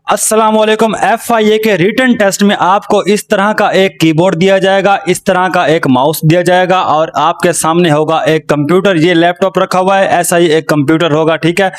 अस्सलामुअलैकुम। FIA के written test में आपको इस तरह का एक कीबोर्ड दिया जाएगा, इस तरह का एक माउस दिया जाएगा और आपके सामने होगा एक कंप्यूटर। ये लैपटॉप रखा हुआ है, ऐसा ही एक कंप्यूटर होगा, ठीक है।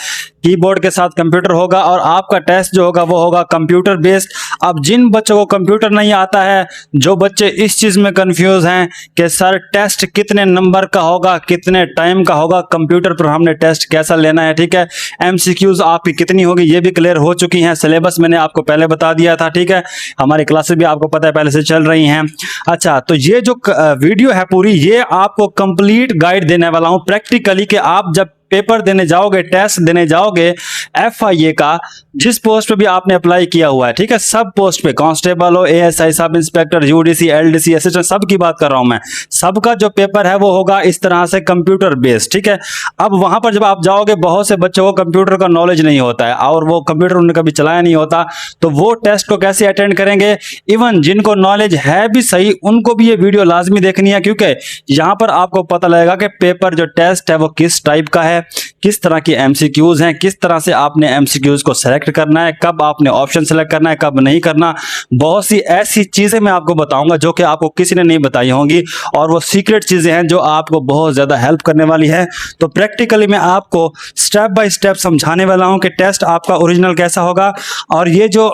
कीबोर्ड के साथ कंप्यूटर होगा और आपका टेस्ट जो होगा वो होगा कंप्यूटर बेस्ड। अब जिन बच्चों को कंप्यूटर नहीं आता है, जो बच्चे इस चीज में कंफ्यूज हैं कि सर टेस्ट कितने नंबर का होगा, कितने टाइम का होगा, कंप्यूटर पर हमने टेस्ट कैसा लेना है, ठीक है। MCQs आपकी कितनी होगी ये भी क्लियर हो चुकी हैं। सिलेबस मैंने आपको पहले बता दिया था, ठीक है। हमारी क्लासेस भी आपको पता है पहले से चल रही हैं। अच्छा, तो ये जो वीडियो है पूरी, ये आपको कंप्लीट गाइड देने वाला हूं प्रैक्टिकली कि आप जब पेपर देने जाओगे, टेस्ट देने जाओगे FIA का, जिस पोस्ट पे भी आपने अप्लाई किया हुआ है, ठीक है, सब पोस्ट पे, कांस्टेबल हो, ASI, sub inspector, UDC, LDC, assistant, सब की बात कर रहा हूं मैं। सबका जो पेपर है वो होगा इस तरह से कंप्यूटर बेस्ड, ठीक है। अब वहां पर जब आप जाओगे, बहुत से बच्चों को कंप्यूटर का नॉलेज नहीं होता है और वो कंप्यूटर उन्होंने कभी चलाया नहीं होता, तो वो टेस्ट को कैसे अटेंड करेंगे। इवन जिनको नॉलेज है भी सही, उनको भी ये वीडियो लाजमी देखनी है, क्योंकि यहां पर आपको पता लगेगा कि पेपर जो टेस्ट है वो किस टाइप का है, किस तरह की MCQs हैं, किस तरह से आपने MCQs को सेलेक्ट करना है, कब आपने ऑप्शन सेलेक्ट करना है, कब नहीं करना। बहुत सी ऐसी चीजें मैं आपको बताऊंगा जो कि आपको किसी ने नहीं बताई होंगी और वो सीक्रेट चीजें हैं जो आपको बहुत ज्यादा हेल्प करने वाली है। तो प्रैक्टिकली मैं आपको स्टेप बाय स्टेप समझाने वाला हूं कि टेस्ट आपका ओरिजिनल कैसा होगा। और ये जो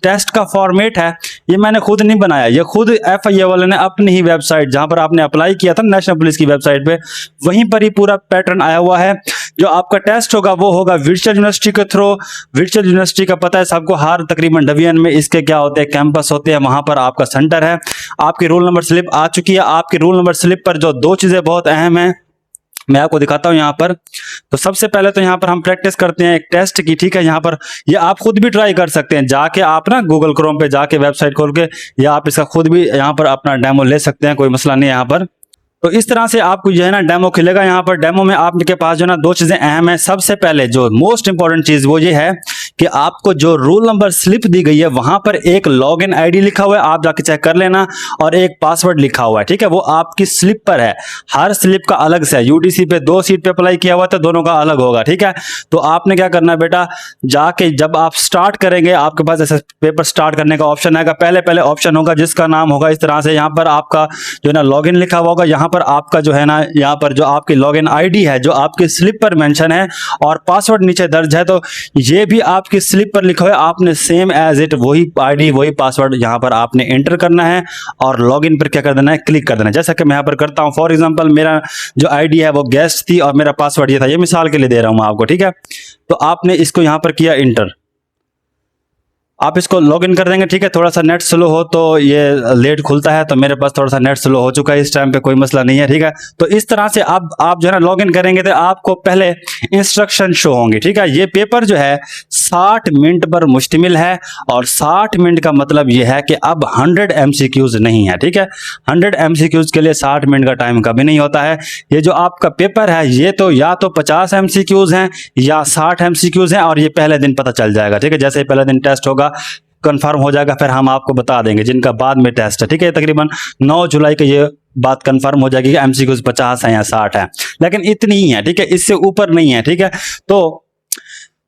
टेस्ट का फॉर्मेट है ये मैंने खुद नहीं बनाया, ये खुद FIA वाले ने अपनी ही वेबसाइट, जहां पर आपने अप्लाई किया था नेशनल पुलिस की वेबसाइट पे, वहीं पर ही पूरा पैटर्न आया हुआ है। जो आपका टेस्ट होगा वो होगा वर्चुअल यूनिवर्सिटी के थ्रू। वर्चुअल यूनिवर्सिटी का पता है सबको, हर तकरीबन डिवीजन में इसके क्या होते हैं, कैंपस होते हैं, वहां पर आपका सेंटर है। आपकी रोल नंबर स्लिप आ चुकी है। आपकी रोल नंबर स्लिप पर जो दो चीजें बहुत अहम है मैं आपको दिखाता हूं यहाँ पर। तो सबसे पहले तो यहाँ पर हम प्रैक्टिस करते हैं एक टेस्ट की, ठीक है। यहाँ पर ये आप खुद भी ट्राई कर सकते हैं, जाके आप ना गूगल क्रोम पे जाके वेबसाइट खोल के, या आप इसका खुद भी यहाँ पर अपना डेमो ले सकते हैं, कोई मसला नहीं है यहाँ पर। तो इस तरह से आपको जो है ना डेमो खिलेगा। यहाँ पर डेमो में आपके पास जो है ना दो चीजें अहम है। सबसे पहले जो मोस्ट इंपॉर्टेंट चीज वो ये है कि आपको जो रोल नंबर स्लिप दी गई है वहां पर एक लॉगिन आईडी लिखा हुआ है, आप जाके चेक कर लेना, और एक पासवर्ड लिखा हुआ है, ठीक है। वो आपकी स्लिप पर है, हर स्लिप का अलग से है। UDC पे 2 सीट पे अप्लाई किया हुआ था, दोनों का अलग होगा, ठीक है। तो आपने क्या करना है बेटा, जाके जब आप स्टार्ट करेंगे, आपके पास ऐसा पेपर स्टार्ट करने का ऑप्शन आएगा। पहले ऑप्शन होगा जिसका नाम होगा इस तरह से, यहाँ पर आपका जो है ना लॉगिन लिखा हुआ होगा, यहाँ पर आपका जो है ना, यहाँ पर जो आपकी लॉगिन आईडी है जो आपकी स्लिप पर मेंशन है, और पासवर्ड नीचे दर्ज है। तो ये भी आपकी स्लिप पर लिखा हुआ है, आपने सेम एज इट वही आईडी वही पासवर्ड यहाँ पर आपने एंटर करना है और लॉगिन पर क्या कर देना है, क्लिक कर देना है। जैसा कि मैं यहाँ पर करता हूँ, फॉर एग्जांपल मेरा जो आईडी है वो गेस्ट थी और मेरा पासवर्ड ये था, ये मिसाल के लिए दे रहा हूँ मैं आपको, ठीक है। तो आपने इसको यहाँ पर किया इंटर, आप इसको लॉगिन कर देंगे, ठीक है। थोड़ा सा नेट स्लो हो तो ये लेट खुलता है, तो मेरे पास थोड़ा सा नेट स्लो हो चुका है इस टाइम पे, कोई मसला नहीं है, ठीक है। तो इस तरह से आप जो है ना लॉगिन करेंगे तो आपको पहले इंस्ट्रक्शन शो होंगे, ठीक है। ये पेपर जो है 60 मिनट पर मुश्तमिल है, और 60 मिनट का मतलब ये है कि अब 100 MCQs नहीं है, ठीक है। 100 MCQs के लिए 60 मिनट का टाइम कभी नहीं होता है। ये जो आपका पेपर है ये तो या तो 50 MCQs हैं या 60 MCQs हैं, और ये पहले दिन पता चल जाएगा, ठीक है। जैसे ही पहले दिन टेस्ट होगा, कंफर्म हो जाएगा, फिर हम आपको बता देंगे जिनका बाद में टेस्ट है, ठीक है। तकरीबन 9 जुलाई को ये बात कंफर्म हो जाएगी कि MCQs 50 है या 60 है, लेकिन इतनी ही है, ठीक है, इससे ऊपर नहीं है, ठीक है। तो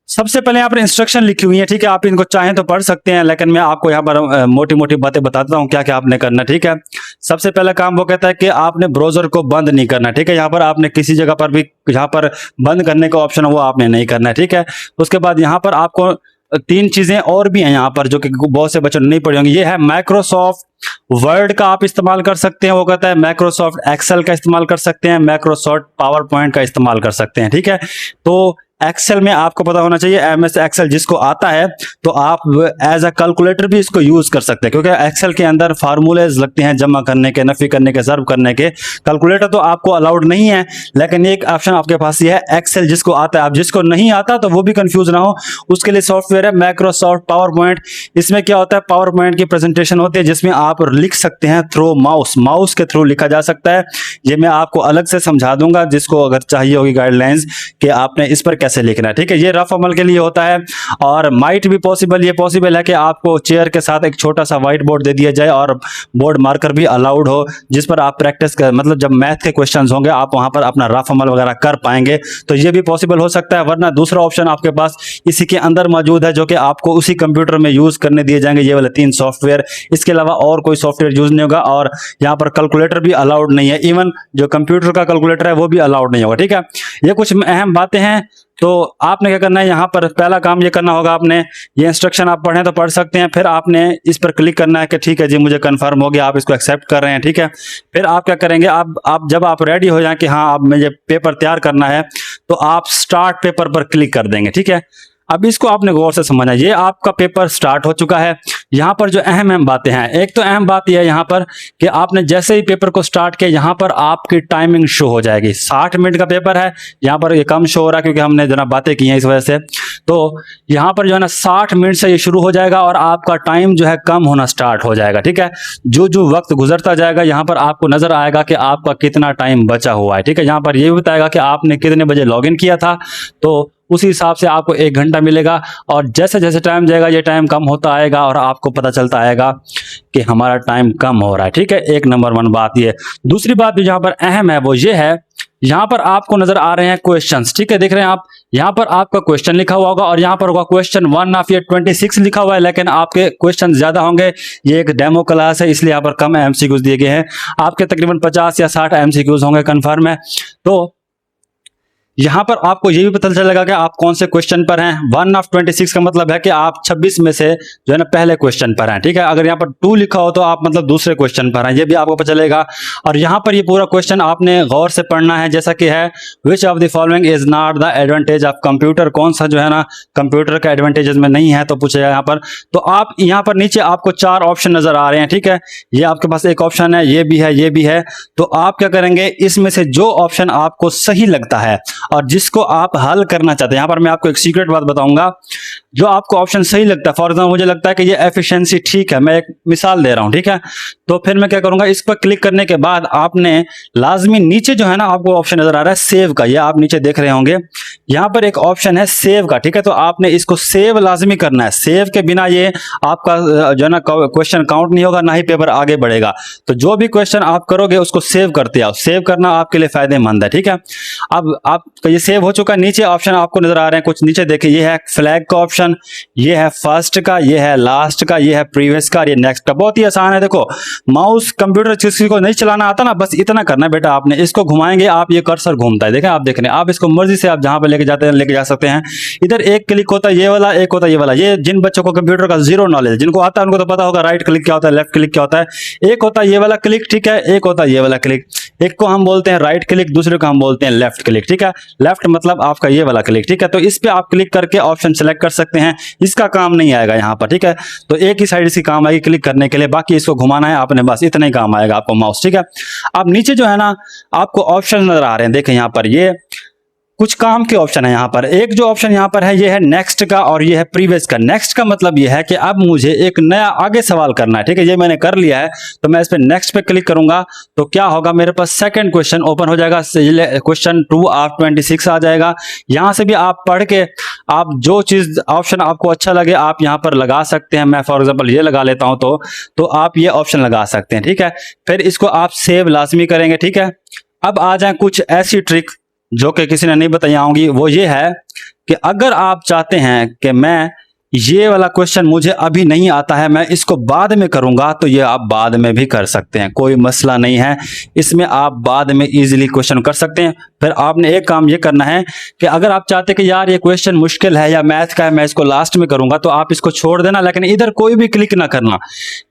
सबसे पहले यहाँ पर इंस्ट्रक्शन लिखी हुई है, ठीक है। आप इनको चाहें तो पढ़ सकते हैं, लेकिन मैं आपको यहाँ पर मोटी मोटी बातें बताता हूँ क्या क्या आपने करना, ठीक है। सबसे पहला काम वो कहता है कि आपने ब्राउजर को बंद नहीं करना, ठीक है। यहाँ पर आपने किसी जगह पर भी यहाँ पर बंद करने का ऑप्शन है वो आपने नहीं करना है, ठीक है। उसके बाद यहाँ पर आपको 3 चीजें और भी हैं यहाँ पर जो कि बहुत से बच्चों ने नहीं पढ़ी होंगी। ये है माइक्रोसॉफ्ट वर्ड का आप इस्तेमाल कर सकते हैं, वो कहता है माइक्रोसॉफ्ट एक्सेल का इस्तेमाल कर सकते हैं, माइक्रोसॉफ्ट पावर पॉइंट का इस्तेमाल कर सकते हैं, ठीक है। तो एक्सेल में आपको पता होना चाहिए, MS एक्सेल जिसको आता है तो आप एज अ कैलकुलेटर भी इसको यूज कर सकते हैं, क्योंकि एक्सेल के अंदर फार्मूलेज लगते हैं जमा करने के, नफी करने के, सर्व करने के। कैलकुलेटर तो आपको अलाउड नहीं है, लेकिन एक ऑप्शन आपके पास ये है एक्सेल जिसको आता है। अब जिसको नहीं आता तो वो भी कंफ्यूज ना हो, उसके लिए सॉफ्टवेयर है माइक्रोसॉफ्ट पावर पॉइंट। इसमें क्या होता है, पावर पॉइंट की प्रेजेंटेशन होती है जिसमें आप लिख सकते हैं थ्रू माउस के थ्रू लिखा जा सकता है। ये मैं आपको अलग से समझा दूंगा, जिसको अगर चाहिए होगी गाइडलाइंस कि आपने इस पर कैसे लिखना है, ठीक है। ये रफ अमल के लिए होता है। और माइट भी पॉसिबल, ये पॉसिबल है कि आपको चेयर के साथ एक छोटा सा व्हाइट बोर्ड दे दिया जाए और बोर्ड मार्कर भी अलाउड हो, जिस पर आप प्रैक्टिस कर, मतलब जब मैथ के क्वेश्चंस होंगे आप वहां पर अपना रफ अमल वगैरह कर पाएंगे, तो ये भी पॉसिबल हो सकता है। वरना दूसरा ऑप्शन आपके पास इसी के अंदर मौजूद है, जो कि आपको उसी कंप्यूटर में यूज करने दिए जाएंगे, ये वाले 3 सॉफ्टवेयर। इसके अलावा और कोई सॉफ्टवेयर यूज नहीं होगा, और यहाँ पर कैलकुलेटर भी अलाउड नहीं है, इवन जो कंप्यूटर का कैलकुलेटर है वो भी अलाउड नहीं होगा, ठीक है। ये कुछ अहम बातें हैं। तो आपने क्या करना है, यहाँ पर पहला काम ये करना होगा, आपने ये इंस्ट्रक्शन आप पढ़ें तो पढ़ सकते हैं, फिर आपने इस पर क्लिक करना है कि ठीक है जी मुझे कंफर्म हो गया, आप इसको एक्सेप्ट कर रहे हैं, ठीक है। फिर आप क्या करेंगे, आप जब आप रेडी हो जाएं कि हाँ अब मुझे पेपर तैयार करना है, तो आप स्टार्ट पेपर पर क्लिक कर देंगे, ठीक है। अब इसको आपने गौर से समझना, ये आपका पेपर स्टार्ट हो चुका है। यहाँ पर जो अहम अहम बातें हैं, एक तो अहम बात यह है यहाँ पर कि आपने जैसे ही पेपर को स्टार्ट किया, यहाँ पर आपकी टाइमिंग शो हो जाएगी। 60 मिनट का पेपर है, यहाँ पर ये कम शो हो रहा है क्योंकि हमने जो ना बातें की हैं इस वजह से। तो यहाँ पर जो है ना 60 मिनट से ये शुरू हो जाएगा और आपका टाइम जो है कम होना स्टार्ट हो जाएगा, ठीक है। जो जो वक्त गुजरता जाएगा यहाँ पर आपको नजर आएगा कि आपका कितना टाइम बचा हुआ है, ठीक है। यहाँ पर ये भी बताएगा कि आपने कितने बजे लॉग इन किया था, तो उसी हिसाब से आपको 1 घंटा मिलेगा। और जैसे जैसे टाइम जाएगा ये टाइम कम होता आएगा और आपको पता चलता आएगा कि हमारा टाइम कम हो रहा है, ठीक है। एक नंबर 1 बात ये। दूसरी बात जो यहाँ पर अहम है वो ये है, यहाँ पर आपको नजर आ रहे हैं क्वेश्चंस, ठीक है। देख रहे हैं आप, यहाँ पर आपका क्वेश्चन लिखा हुआ होगा और यहाँ पर होगा क्वेश्चन 1 ऑफ ये 26 लिखा हुआ है, लेकिन आपके क्वेश्चन ज्यादा होंगे। ये एक डेमो क्लास है इसलिए यहाँ पर कम एमसीक्यूज दिए गए हैं। आपके तकरीबन 50 या 60 एमसीक्यूज होंगे, कंफर्म है। तो यहाँ पर आपको ये भी पता चलेगा कि आप कौन से क्वेश्चन पर हैं। 1 ऑफ 26 का मतलब है कि आप 26 में से जो है ना पहले क्वेश्चन पर हैं, ठीक है। अगर यहाँ पर 2 लिखा हो तो आप मतलब दूसरे क्वेश्चन पर हैं, ये भी आपको पता चलेगा। और यहाँ पर ये पूरा क्वेश्चन आपने गौर से पढ़ना है, जैसा कि है which of the following is not the advantage of computer, कौन सा जो है ना कंप्यूटर का एडवांटेजेस में नहीं है, तो पूछेगा यहाँ पर। तो आप यहाँ पर नीचे आपको 4 ऑप्शन नजर आ रहे हैं, ठीक है। ये आपके पास एक ऑप्शन है, ये भी है, ये भी है। तो आप क्या करेंगे, इसमें से जो ऑप्शन आपको सही लगता है और जिसको आप हल करना चाहते हैं, यहां पर मैं आपको एक सीक्रेट बात बताऊंगा, जो आपको ऑप्शन सही लगता है, फॉर एग्जाम्पल मुझे लगता है कि ये एफिशिएंसी ठीक है, मैं एक मिसाल दे रहा हूं, ठीक है। तो फिर मैं क्या करूंगा, इस पर क्लिक करने के बाद आपने लाजमी नीचे जो है ना आपको ऑप्शन नजर आ रहा है सेव का, ये आप नीचे देख रहे होंगे, यहां पर एक ऑप्शन है सेव का, ठीक है। तो आपने इसको सेव लाजमी करना है, सेव के बिना ये आपका जो है ना क्वेश्चन काउंट नहीं होगा, ना ही पेपर आगे बढ़ेगा। तो जो भी क्वेश्चन आप करोगे उसको सेव करते आओ, सेव करना आपके लिए फायदेमंद है, ठीक है। अब आपका ये सेव हो चुका है। नीचे ऑप्शन आपको नजर आ रहे हैं कुछ, नीचे देखिए, ये है फ्लैग का ऑप्शन, ये है फर्स्ट का, ये है लास्ट का, ये है प्रीवियस का, ये नेक्स्ट का। बहुत ही आसान है। देखो माउस कंप्यूटर किसी को नहीं चलाना आता ना, बस इतना करना है बेटा, आपने इसको घुमाएंगे, आप ये कर्सर घूमता है, देखें आप देख रहे हैं, आप इसको मर्जी से आप जहां पे लेके जाते हैं लेके जा सकते हैं। इधर एक क्लिक होता है ये वाला, एक होता है ये वाला। ये जिन बच्चों को कंप्यूटर का जीरो नॉलेज, जिनको आता है उनको तो पता होगा राइट क्लिक क्या होता है, लेफ्ट क्लिक क्या होता है। एक होता है ये वाला क्लिक, ठीक है, एक होता है ये वाला क्लिक। एक को हम बोलते हैं राइट क्लिक, दूसरे को हम बोलते हैं लेफ्ट क्लिक, ठीक है। लेफ्ट मतलब आपका ये वाला क्लिक, ठीक है। तो इस पे आप क्लिक करके ऑप्शन सेलेक्ट कर सकते हैं, इसका काम नहीं आएगा यहाँ पर, ठीक है। तो एक ही साइड इसकी काम आएगी क्लिक करने के लिए, बाकी इसको घुमाना है आपने, बस इतना ही काम आएगा आपको माउस, ठीक है। अब नीचे जो है ना आपको ऑप्शन नजर आ रहे हैं, देखें यहाँ पर ये कुछ काम के ऑप्शन है यहाँ पर। एक जो ऑप्शन यहाँ पर है ये है नेक्स्ट का और ये है प्रीवियस का। नेक्स्ट का मतलब ये है कि अब मुझे एक नया आगे सवाल करना है, ठीक है। ये मैंने कर लिया है, तो मैं इस पे नेक्स्ट पे क्लिक करूंगा तो क्या होगा, मेरे पास सेकंड क्वेश्चन ओपन हो जाएगा, क्वेश्चन 2 ऑफ 26 आ जाएगा। यहां से भी आप पढ़ के आप जो चीज ऑप्शन आपको अच्छा लगे आप यहाँ पर लगा सकते हैं। मैं फॉर एग्जाम्पल ये लगा लेता हूं, तो आप ये ऑप्शन लगा सकते हैं, ठीक है। फिर इसको आप सेव लाजमी करेंगे, ठीक है। अब आ जाए कुछ ऐसी ट्रिक जो कि किसी ने नहीं बताई होंगी, वो ये है कि अगर आप चाहते हैं कि मैं ये वाला क्वेश्चन मुझे अभी नहीं आता है, मैं इसको बाद में करूंगा, तो ये आप बाद में भी कर सकते हैं, कोई मसला नहीं है। इसमें आप बाद में इजीली क्वेश्चन कर सकते हैं। फिर आपने एक काम ये करना है कि अगर आप चाहते हैं कि यार ये क्वेश्चन मुश्किल है या मैथ का है, मैं इसको लास्ट में करूंगा, तो आप इसको छोड़ देना, लेकिन इधर कोई भी क्लिक ना करना।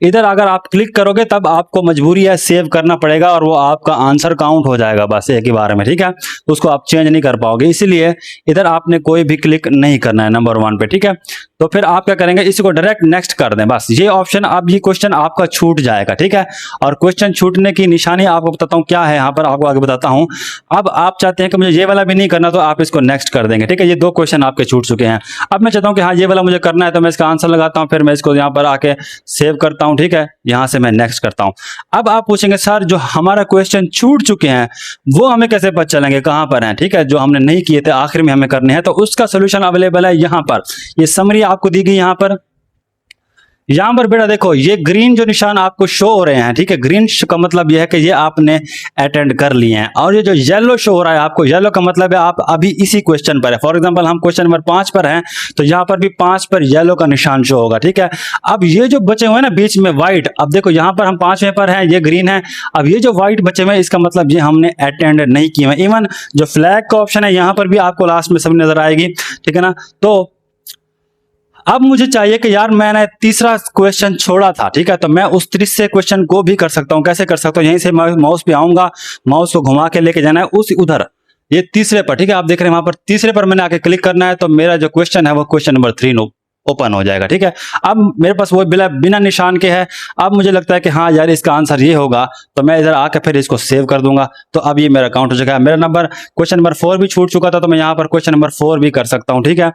इधर अगर आप क्लिक करोगे तब आपको मजबूरी है सेव करना पड़ेगा और वो आपका आंसर काउंट हो जाएगा बस एक ही बार में, ठीक है। तो उसको आप चेंज नहीं कर पाओगे, इसीलिए इधर आपने कोई भी क्लिक नहीं करना है नंबर 1 पे, ठीक है। तो फिर आप क्या करेंगे, इसको डायरेक्ट नेक्स्ट कर दें, बस ये ऑप्शन, अब ये क्वेश्चन आपका छूट जाएगा, ठीक है। और क्वेश्चन छूटने की निशानी आपको बताता हूं क्या है, यहां पर आपको आगे बताता हूं। अब आप चाहते हैं कि मुझे ये वाला भी नहीं करना तो आप इसको नेक्स्ट कर देंगे, ठीक है। ये 2 क्वेश्चन आपके छूट चुके हैं। अब मैं चाहता हूं कि हाँ ये वाला मुझे करना है, तो मैं इसका आंसर लगाता हूं, फिर मैं इसको यहां पर आके सेव करता हूं, ठीक है। यहां से मैं नेक्स्ट करता हूं। अब आप पूछेंगे सर जो हमारा क्वेश्चन छूट चुके हैं वो हमें कैसे पता चलेंगे, कहां पर हैं, ठीक है, जो हमने नहीं किए थे आखिर में हमें करने हैं। तो उसका सोल्यूशन अवेलेबल है यहां पर। ये समरी आपको दी गई यहां पर बेटा देखो, ये ग्रीन जो निशान आपको शो हो रहे हैं, ठीक है, ग्रीन का मतलब ये है कि ये आपने अटेंड कर लिए हैं। और ये जो येलो शो हो रहा है आपको, येलो का मतलब है आप अभी इसी क्वेश्चन पर है। फॉर एग्जांपल हम क्वेश्चन नंबर 5 पर हैं, तो यहां पर भी 5 पर येलो का निशान शो होगा, ठीक है। अब ये जो बचे हुए हैं ना बीच में व्हाइट, अब देखो यहां पर हम 5वें पर हैं, ये ग्रीन है। अब ये जो व्हाइट बचे हुए हैं इसका मतलब ये हमने अटेंड नहीं किए हैं। इवन जो फ्लैग का ऑप्शन है यहां पर भी आपको लास्ट में सब नजर आएगी, ठीक है ना। तो अब मुझे चाहिए कि यार मैंने तीसरा क्वेश्चन छोड़ा था, ठीक है, तो मैं उस तीसरे क्वेश्चन को भी कर सकता हूं। कैसे कर सकता हूं, यहीं से माउस पे आऊंगा, माउस को घुमा के लेके जाना है उस उधर ये तीसरे पर, ठीक है। आप देख रहे हैं वहां पर तीसरे पर मैंने आके क्लिक करना है, तो मेरा जो क्वेश्चन है वो क्वेश्चन नंबर 3 ओपन हो जाएगा, ठीक है। अब मेरे पास वो बिना निशान के है। अब मुझे लगता है कि हाँ यार इसका आंसर ये होगा, तो मैं इधर आके फिर इसको सेव कर दूंगा। तो अब ये मेरा काउंट हो चुका है। मेरा नंबर क्वेश्चन नंबर 4 भी छूट चुका था, तो मैं यहाँ पर क्वेश्चन नंबर 4 भी कर सकता हूँ, ठीक है।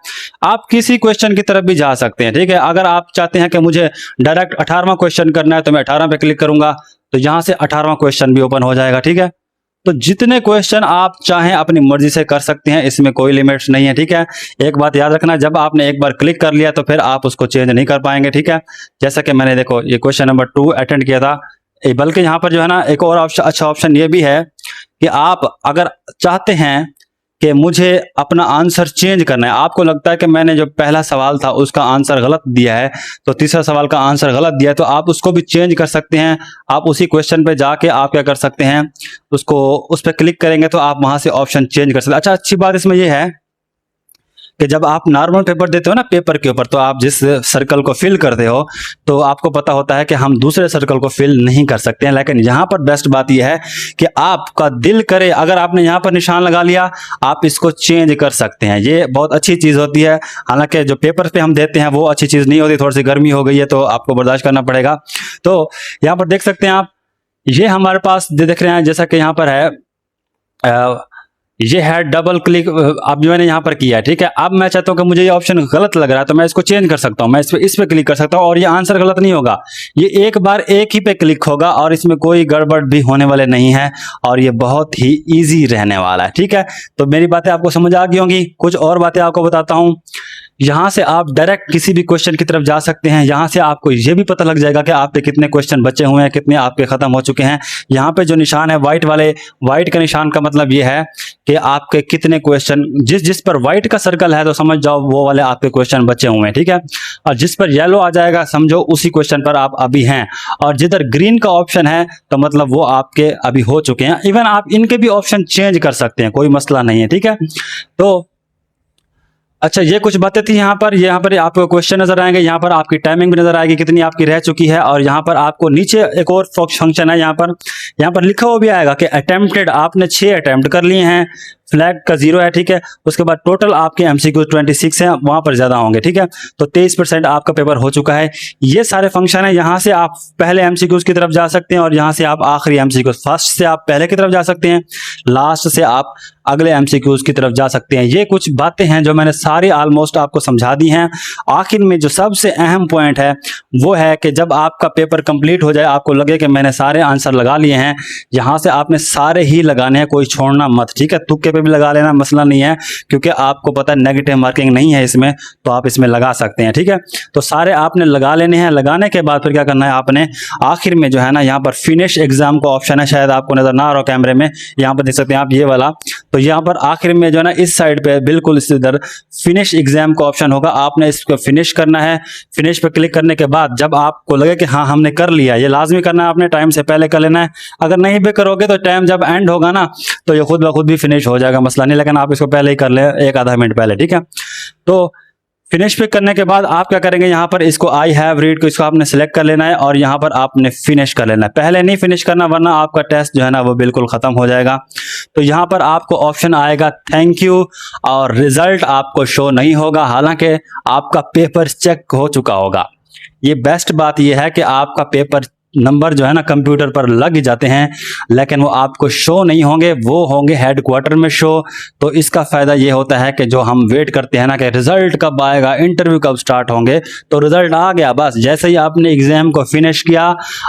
आप किसी क्वेश्चन की तरफ भी जा सकते हैं, ठीक है। अगर आप चाहते हैं कि मुझे डायरेक्ट 18वां क्वेश्चन करना है, तो मैं 18 पे क्लिक करूंगा, तो यहां से 18वां क्वेश्चन भी ओपन हो जाएगा, ठीक है। तो जितने क्वेश्चन आप चाहें अपनी मर्जी से कर सकते हैं, इसमें कोई लिमिट्स नहीं है, ठीक है। एक बात याद रखना, जब आपने एक बार क्लिक कर लिया तो फिर आप उसको चेंज नहीं कर पाएंगे, ठीक है। जैसा कि मैंने देखो ये क्वेश्चन नंबर 2 अटेंड किया था, बल्कि यहाँ पर जो है ना एक और अच्छा ऑप्शन ये भी है कि आप अगर चाहते हैं कि मुझे अपना आंसर चेंज करना है, आपको लगता है कि मैंने जो पहला सवाल था उसका आंसर गलत दिया है, तो तीसरा सवाल का आंसर गलत दिया है, तो आप उसको भी चेंज कर सकते हैं। आप उसी क्वेश्चन पे जाके आप क्या कर सकते हैं, उसको उस पर क्लिक करेंगे तो आप वहां से ऑप्शन चेंज कर सकते हैं। अच्छा, अच्छी बात इसमें यह है कि जब आप नॉर्मल पेपर देते हो ना पेपर के ऊपर, तो आप जिस सर्कल को फिल करते हो तो आपको पता होता है कि हम दूसरे सर्कल को फिल नहीं कर सकते हैं। लेकिन यहाँ पर बेस्ट बात यह है कि आपका दिल करे, अगर आपने यहाँ पर निशान लगा लिया, आप इसको चेंज कर सकते हैं। ये बहुत अच्छी चीज़ होती है। हालांकि जो पेपर पे हम देते हैं वो अच्छी चीज़ नहीं होती, थोड़ी सी गर्मी हो गई है तो आपको बर्दाश्त करना पड़ेगा। तो यहाँ पर देख सकते हैं आप, ये हमारे पास देख रहे हैं जैसा कि यहाँ पर है, ये है डबल क्लिक। अब जो मैंने यहाँ पर किया है, ठीक है। अब मैं चाहता हूँ कि मुझे ये ऑप्शन गलत लग रहा है, तो मैं इसको चेंज कर सकता हूँ। मैं इस पे क्लिक कर सकता हूँ और ये आंसर गलत नहीं होगा। ये एक बार एक ही पे क्लिक होगा और इसमें कोई गड़बड़ भी होने वाले नहीं है और ये बहुत ही इजी रहने वाला है, ठीक है। तो मेरी बातें आपको समझ आ गई होंगी। कुछ और बातें आपको बताता हूँ। यहाँ से आप डायरेक्ट किसी भी क्वेश्चन की तरफ जा सकते हैं। यहाँ से आपको ये भी पता लग जाएगा कि आप पे कितने क्वेश्चन बचे हुए हैं, कितने आपके खत्म हो चुके हैं। यहाँ पे जो निशान है व्हाइट वाले, व्हाइट का निशान का मतलब ये है कि आपके कितने क्वेश्चन, जिस पर व्हाइट का सर्कल है तो समझ जाओ वो वाले आपके क्वेश्चन बचे हुए हैं, ठीक है। और जिस पर येलो आ जाएगा समझो उसी क्वेश्चन पर आप अभी हैं। और जिधर ग्रीन का ऑप्शन है तो मतलब वो आपके अभी हो चुके हैं। इवन आप इनके भी ऑप्शन चेंज कर सकते हैं, कोई मसला नहीं है, ठीक है। तो अच्छा, ये कुछ बातें थी यहाँ पर आपको क्वेश्चन नजर आएंगे, यहाँ पर आपकी टाइमिंग भी नजर आएगी कितनी आपकी रह चुकी है। और यहाँ पर आपको नीचे एक और फंक्शन है, यहाँ पर लिखा हुआ भी आएगा कि अटेम्प्टेड, आपने 6 अटेम्प्ट कर लिए हैं, फ्लैग का 0 है, ठीक है। उसके बाद टोटल आपके एमसीक्यू 26 हैं, वहां पर ज्यादा होंगे, ठीक है। तो 23% आपका पेपर हो चुका है। ये सारे फंक्शन है। यहाँ से आप पहले एमसीक्यूज की तरफ जा सकते हैं और यहाँ से आप आखिरी एमसीक्यूज, फर्स्ट से आप पहले की तरफ जा सकते हैं, लास्ट से आप अगले एमसीक्यूज की तरफ जा सकते हैं। ये कुछ बातें हैं जो मैंने सारी ऑलमोस्ट आपको समझा दी हैं। आखिर में जो सबसे अहम पॉइंट है वो है कि जब आपका पेपर कंप्लीट हो जाए, आपको लगे कि मैंने सारे आंसर लगा लिए हैं, यहाँ से आपने सारे ही लगाने हैं, कोई छोड़ना मत, ठीक है। तुक्के भी लगा लेना, मसला नहीं है, क्योंकि आपको पता है नेगेटिव मार्किंग नहीं है इसमें, तो आप इसमें लगा सकते हैं, ठीक है। तो सारे आपने लगा लेने हैं। लगाने के बाद फिर क्या करना है आपने, आखिर में जो है ना यहाँ पर फिनिश एग्जाम का ऑप्शन है, शायद आपको नजर ना आ रहा कैमरे में, यहाँ पर देख सकते हैं आप ये वाला। तो यहाँ पर आखिर में जो है ना इस साइड पे बिल्कुल इस इधर फिनिश एग्जाम का ऑप्शन होगा, आपने इसको फिनिश करना है। फिनिश पे क्लिक करने के बाद जब आपको लगे कि हाँ हमने कर लिया, ये लाजमी करना है, आपने टाइम से पहले कर लेना है। अगर नहीं भी करोगे तो टाइम जब एंड होगा ना तो ये खुद ब खुद भी फिनिश हो जाएगा, मसला नहीं। लेकिन आप इसको पहले ही कर ले, 1-आधा मिनट पहले, ठीक है। तो फिनिश पे करने के बाद आप क्या करेंगे, यहाँ पर इसको आई हैव रीड को इसको आपने सेलेक्ट कर लेना है और यहाँ पर आपने फिनिश कर लेना है। पहले नहीं फिनिश करना वरना आपका टेस्ट जो है ना वो बिल्कुल खत्म हो जाएगा। तो यहाँ पर आपको ऑप्शन आएगा थैंक यू और रिजल्ट आपको शो नहीं होगा, हालांकि आपका पेपर चेक हो चुका होगा। ये बेस्ट बात यह है कि आपका पेपर नंबर जो है ना कंप्यूटर पर लग जाते हैं, लेकिन वो आपको शो नहीं होंगे, वो होंगे हेडक्वार्टर में शो। तो इसका फ़ायदा ये होता है कि जो हम वेट करते हैं ना कि रिज़ल्ट कब आएगा, इंटरव्यू कब स्टार्ट होंगे, तो रिज़ल्ट आ गया, बस जैसे ही आपने एग्ज़ाम को फिनिश किया,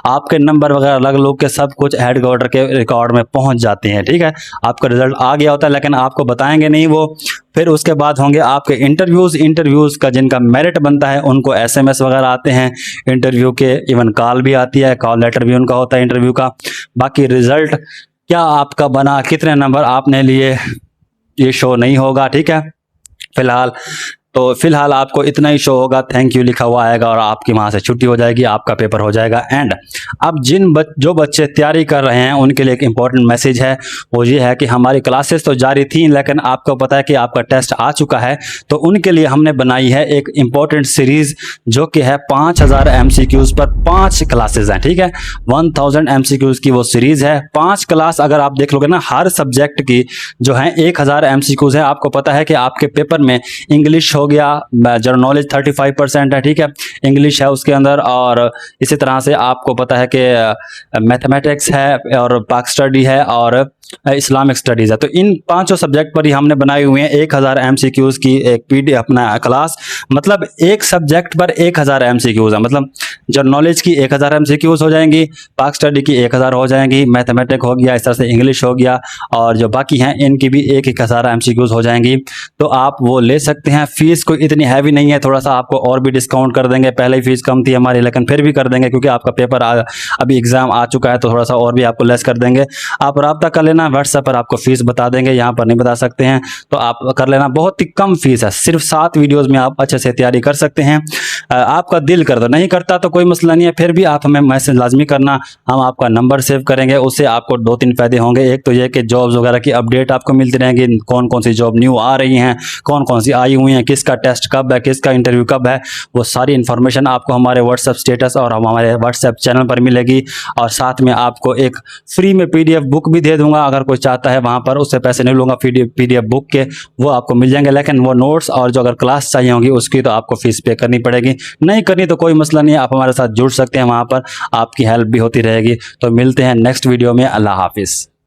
आपके नंबर वगैरह लग लोग के सब कुछ हेडक्वार्टर के रिकॉर्ड में पहुंच जाते हैं। ठीक है, आपका रिज़ल्ट आ गया होता है, लेकिन आपको बताएंगे नहीं वो। फिर उसके बाद होंगे आपके इंटरव्यूज़ का जिनका मेरिट बनता है उनको SMS वगैरह आते हैं इंटरव्यू के, इवन कॉल भी आती है, कॉल लेटर भी उनका होता है इंटरव्यू का। बाकी रिजल्ट क्या आपका बना, कितने नंबर आपने लिए, ये शो नहीं होगा। ठीक है, फिलहाल आपको इतना ही शो होगा, थैंक यू लिखा हुआ आएगा और आपकी वहाँ से छुट्टी हो जाएगी, आपका पेपर हो जाएगा। एंड अब जो बच्चे तैयारी कर रहे हैं उनके लिए एक इंपॉर्टेंट मैसेज है, वो ये है कि हमारी क्लासेस तो जारी थी, लेकिन आपको पता है कि आपका टेस्ट आ चुका है, तो उनके लिए हमने बनाई है एक इंपॉर्टेंट सीरीज जो कि है 5000 MCQs पर 5 क्लासेज हैं। ठीक है, 1000 MCQs की वो सीरीज है, 5 क्लास अगर आप देख लोगे ना, हर सब्जेक्ट की जो है 1000 MCQs है। आपको पता है कि आपके पेपर में इंग्लिश हो गया, जनरल नॉलेज 35% है। ठीक है, इंग्लिश है उसके अंदर, और इसी तरह से आपको पता है कि मैथमेटिक्स है और पाक स्टडी है और इस्लामिक स्टडीज़ है। तो इन 5 सब्जेक्ट पर ही हमने बनाई हुई है 1000 MCQs की एक PDF अपना क्लास, मतलब एक सब्जेक्ट पर 1000 MCQs है। मतलब जनरल नॉलेज की 1000 MCQs हो जाएंगी, पाक स्टडी की 1000 हो जाएंगी, मैथमेटिक्स हो गया, इस तरह से इंग्लिश हो गया, और जो बाकी हैं इनकी भी 1000 MCQs हो जाएंगी। तो आप वो ले सकते हैं। फीस कोई इतनी हैवी नहीं है, थोड़ा सा आपको और भी डिस्काउंट कर देंगे, पहले ही फीस कम थी हमारी, लेकिन फिर भी कर देंगे क्योंकि आपका पेपर अभी एग्जाम आ चुका है, तो थोड़ा सा और भी आपको लेस कर देंगे। आप रब्ता कर लेना, व्हाट्सएप पर आपको फीस बता देंगे, यहाँ पर नहीं बता सकते हैं, तो आप कर लेना। बहुत ही कम फीस है, सिर्फ 7 वीडियोस में आप अच्छे से तैयारी कर सकते हैं। आपका दिल कर दो, नहीं करता तो कोई मसला नहीं है, फिर भी आप हमें मैसेज लाजमी करना, हम आपका नंबर सेव करेंगे। उससे आपको 2-3 फायदे होंगे। एक तो ये कि जॉब्स वगैरह की अपडेट आपको मिलती रहेंगी, कौन कौन सी जॉब न्यू आ रही हैं, कौन कौन सी आई हुई हैं, किसका टेस्ट कब है, किसका इंटरव्यू कब है, वो सारी इन्फॉर्मेशन आपको हमारे व्हाट्सएप स्टेटस और हमारे व्हाट्सएप चैनल पर मिलेगी। और साथ में आपको एक फ्री में PDF बुक भी दे दूंगा, अगर कोई चाहता है वहाँ पर, उससे पैसे नहीं लूँगा PDF बुक के, वो आपको मिल जाएंगे। लेकिन वो नोट्स और जो अगर क्लास चाहिए होगी उसकी तो आपको फीस पे करनी पड़ेगी। नहीं करनी तो कोई मसला नहीं है, आप हमारे साथ जुड़ सकते हैं, वहाँ पर आपकी हेल्प भी होती रहेगी। तो मिलते हैं नेक्स्ट वीडियो में। अल्लाह हाफिज़।